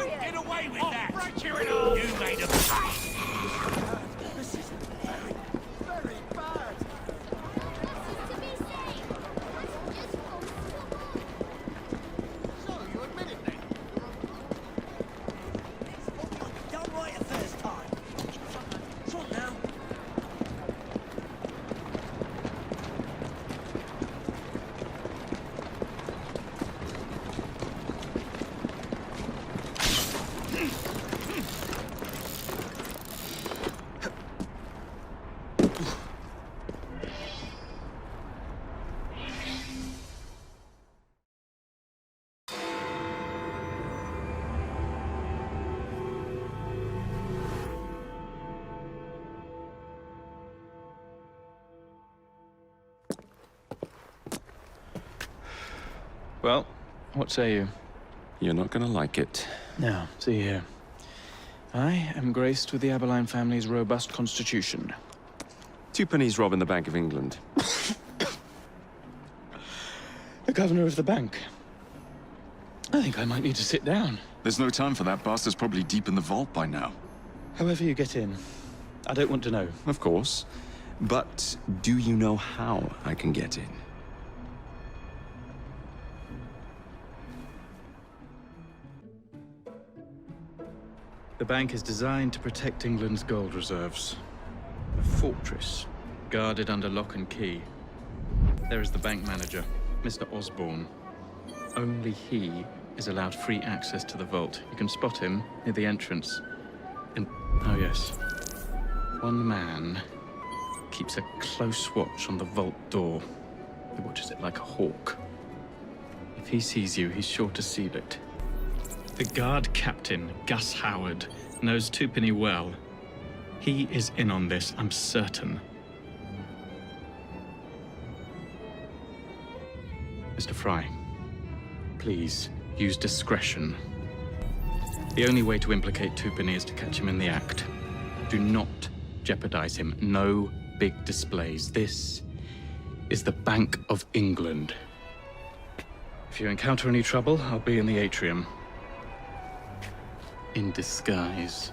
Don't get away with that! Break you in half! You made a mistake! This is very, very bad. To be safe. Let's just So, you admit it then? Done right the first time. It's on now. Well, what say you? You're not gonna like it. Now, see here. I am graced with the Aberline family's robust constitution. Two pennies robbing the Bank of England. The governor of the bank. I think I might need to sit down. There's no time for that. Bastard's probably deep in the vault by now. However you get in, I don't want to know. Of course. But do you know how I can get in? The bank is designed to protect England's gold reserves. A fortress, guarded under lock and key. There is the bank manager, Mr. Osborne. Only he is allowed free access to the vault. You can spot him near the entrance. And, oh yes, one man keeps a close watch on the vault door. He watches it like a hawk. If he sees you, he's sure to seal it. The guard captain, Gus Howard, knows Twopenny well. He is in on this, I'm certain. Mr. Fry, please use discretion. The only way to implicate Twopenny is to catch him in the act. Do not jeopardize him. No big displays. This is the Bank of England. If you encounter any trouble, I'll be in the atrium. In disguise.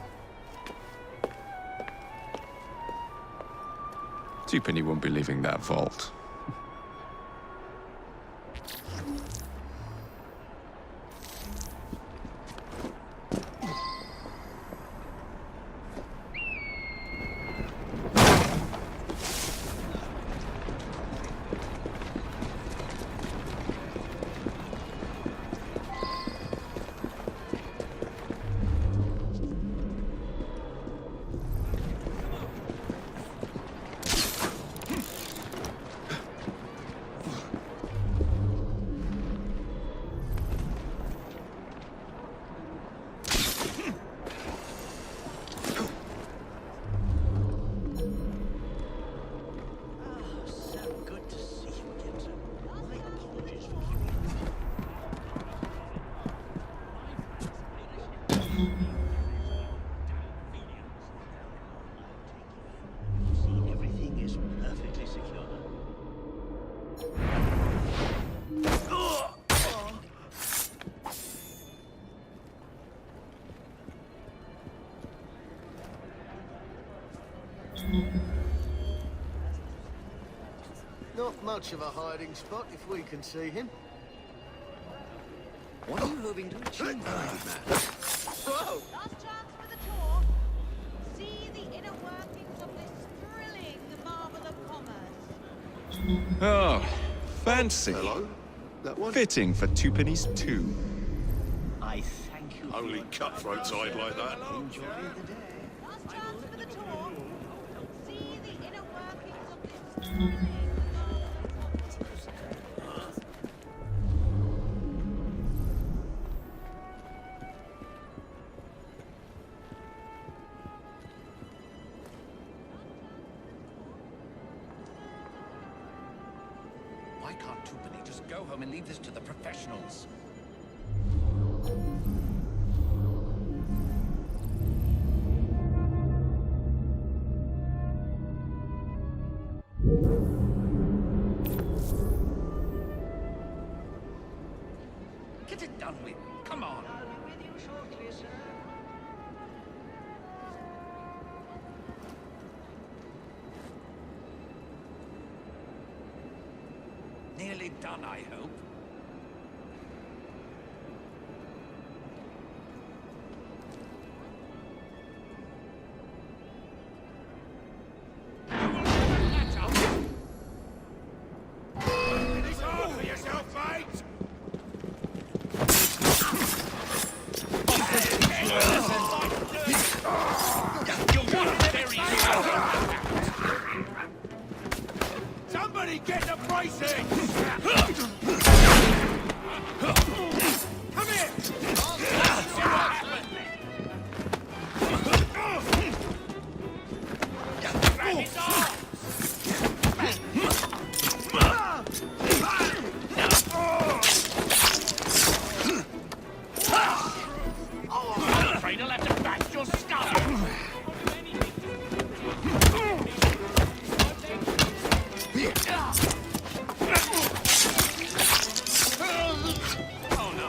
Twopenny won't be leaving that vault. Everything is perfectly secure. Not much of a hiding spot if we can see him. What are you hoping to achieve, man? Whoa! Last chance for the tour. See the inner workings of this thrilling marvel of commerce. Oh, fancy. Hello? That one? Fitting for two pennies too. I thank you. Only cutthroats hide like that. Enjoy the day. Last chance for the tour. See the inner workings of this thrilling marvel of commerce. Why can't Twopenny just go home and leave this to the professionals? Get it done with. Come on. I'll be with you shortly. you, sir? Nearly done, I hope. Finish off for yourself, mate! Somebody get the pricing! Come here! Grab his arms! I'm afraid I'll have to bash your skull! Oh no!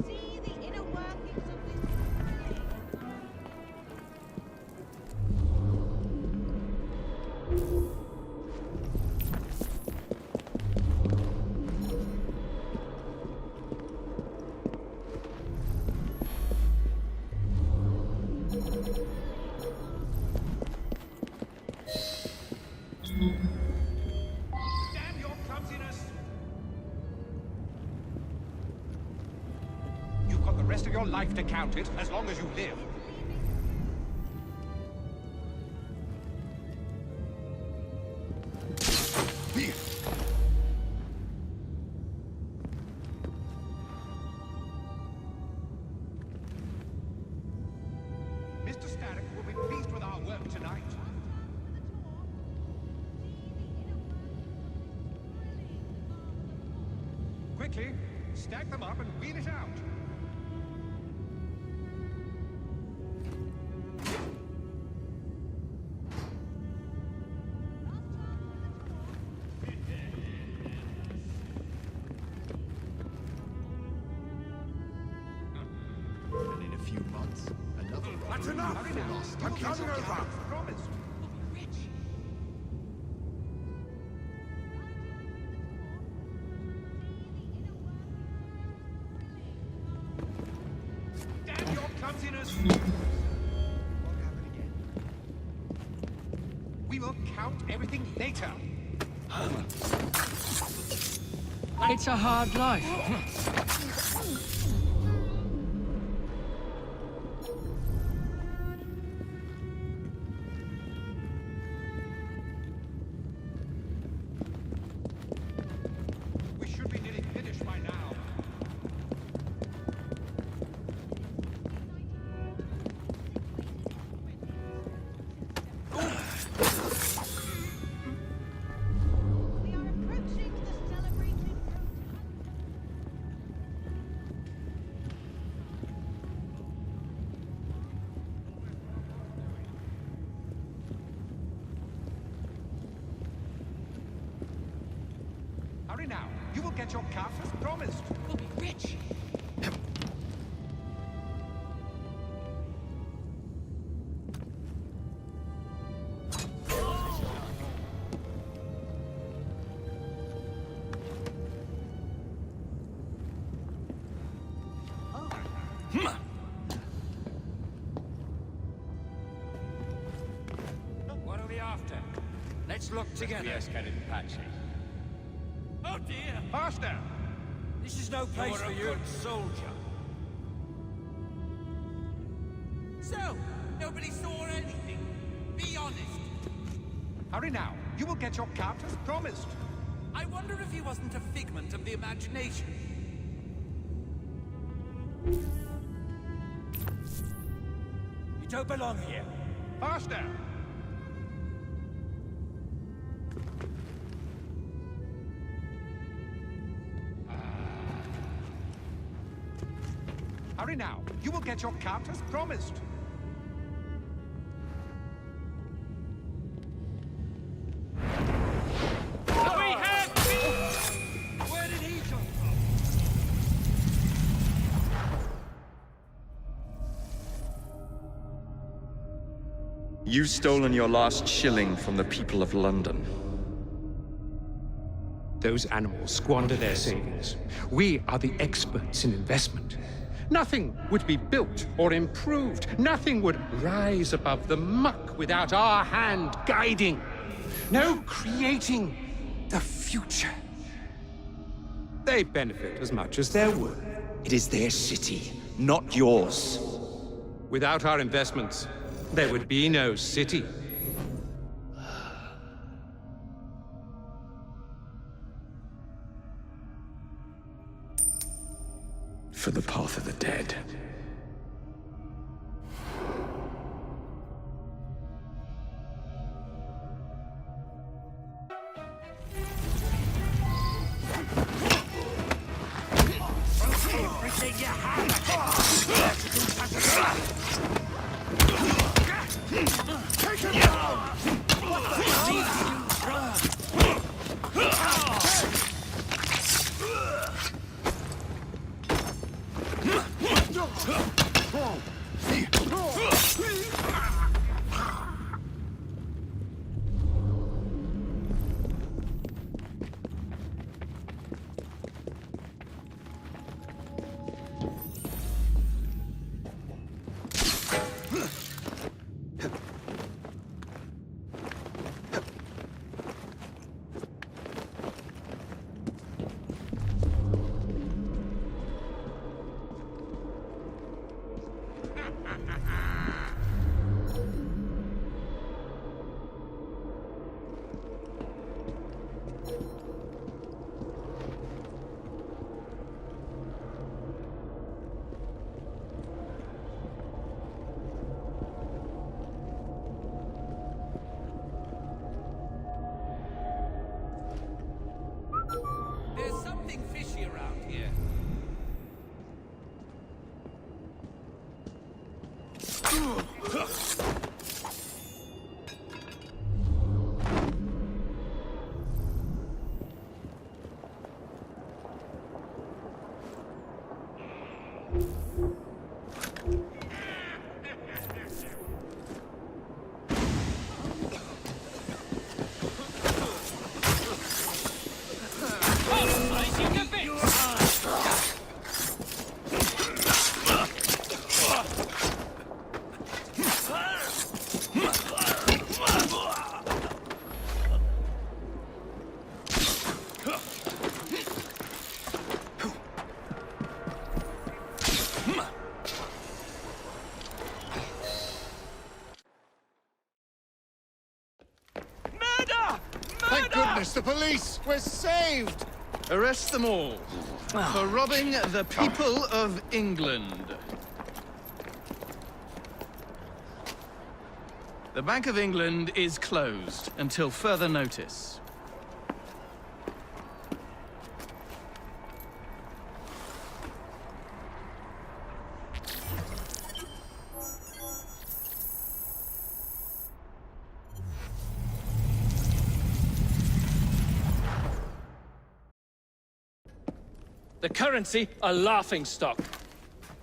See the inner workings of this thrilling. Damn your clumsiness! You've got the rest of your life to count it, as long as you live. Mr. Starrick will be pleased with our work tonight. Quickly, stack them up and wheel it out. And in a few months, another That's enough! I'm coming over! Promised. Damn your clumsiness! Won't happen again. We will count everything later. It's a hard life. We should be nearly finished by now. We are approaching the celebrated Hurry now. You will get your cut as promised. We'll be rich. What are we after? Let's look together. Yes, getting patchy. Oh dear! Faster! This is no place for you. Good soldier. So, nobody saw anything. Be honest. Hurry now. You will get your cut as promised. I wonder if he wasn't a figment of the imagination. You don't belong here. Faster! Hurry hurry now. You will get your cut as promised. We have... Where did he come from? You've stolen your last shilling from the people of London. Those animals squander their savings. We are the experts in investment. Nothing would be built or improved. Nothing would rise above the muck without our hand guiding. No creating the future. They benefit as much as they're worth. It is their city, not yours. Without our investments, there would be no city. For the path of the dead. Everything you have. Take him down! There's something fishy around here. Thank goodness, the police! We're saved! Arrest them all for robbing the people of England. The Bank of England is closed until further notice. The currency, a laughingstock.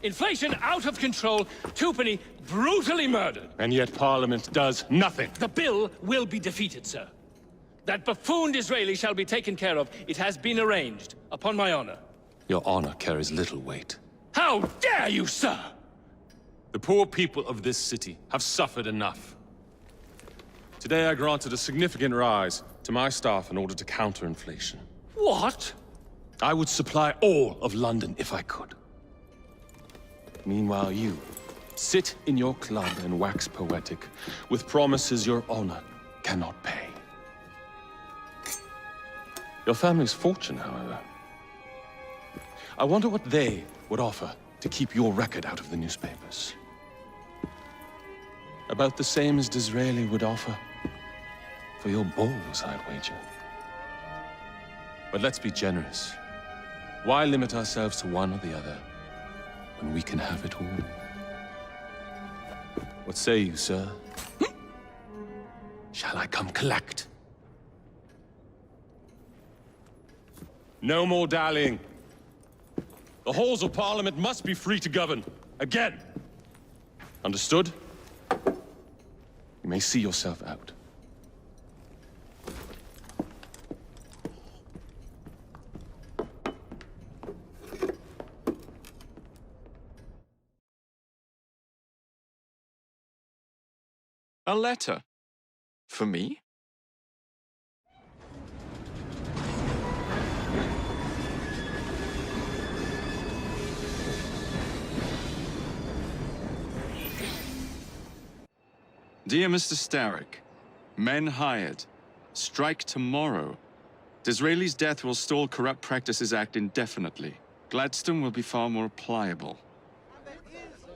Inflation out of control, twopenny brutally murdered. And yet Parliament does nothing. The bill will be defeated, sir. That buffoon Disraeli shall be taken care of. It has been arranged, upon my honor. Your honor carries little weight. How dare you, sir! The poor people of this city have suffered enough. Today I granted a significant rise to my staff in order to counter inflation. What? I would supply all of London if I could. Meanwhile, you sit in your club and wax poetic with promises your honor cannot pay. Your family's fortune, however. I wonder what they would offer to keep your record out of the newspapers. About the same as Disraeli would offer for your balls, I'd wager. But let's be generous. Why limit ourselves to one or the other, when we can have it all. What say you, sir? Shall I come collect? No more dallying. The halls of Parliament must be free to govern. Again. Understood? You may see yourself out. A letter? For me? Dear Mr. Starrick, men hired. Strike tomorrow. Disraeli's death will stall Corrupt Practices Act indefinitely. Gladstone will be far more pliable.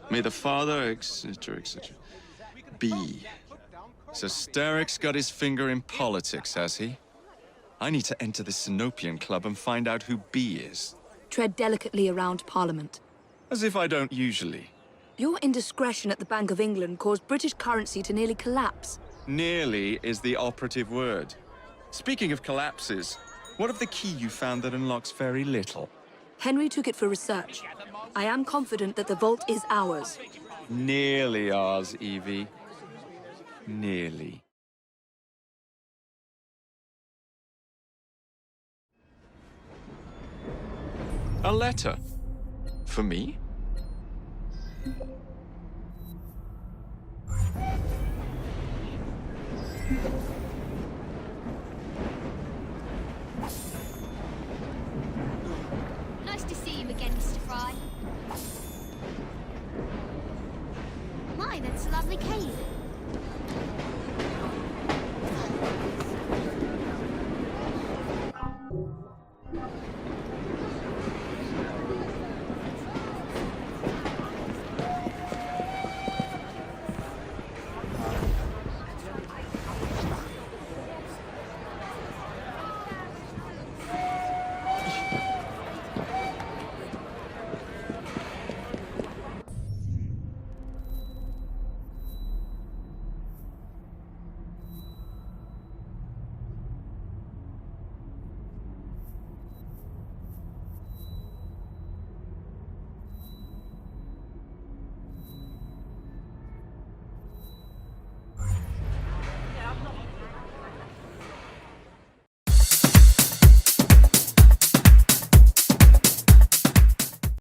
May the father, etc., etc. be. So Starrick's got his finger in politics, has he? I need to enter the Sinopian Club and find out who B is. Tread delicately around Parliament. As if I don't usually. Your indiscretion at the Bank of England caused British currency to nearly collapse. Nearly is the operative word. Speaking of collapses, what of the key you found that unlocks very little? Henry took it for research. I am confident that the vault is ours. Nearly ours, Evie. Nearly. A letter? For me? Nice to see you again, Mr. Fry. My, that's a lovely cave.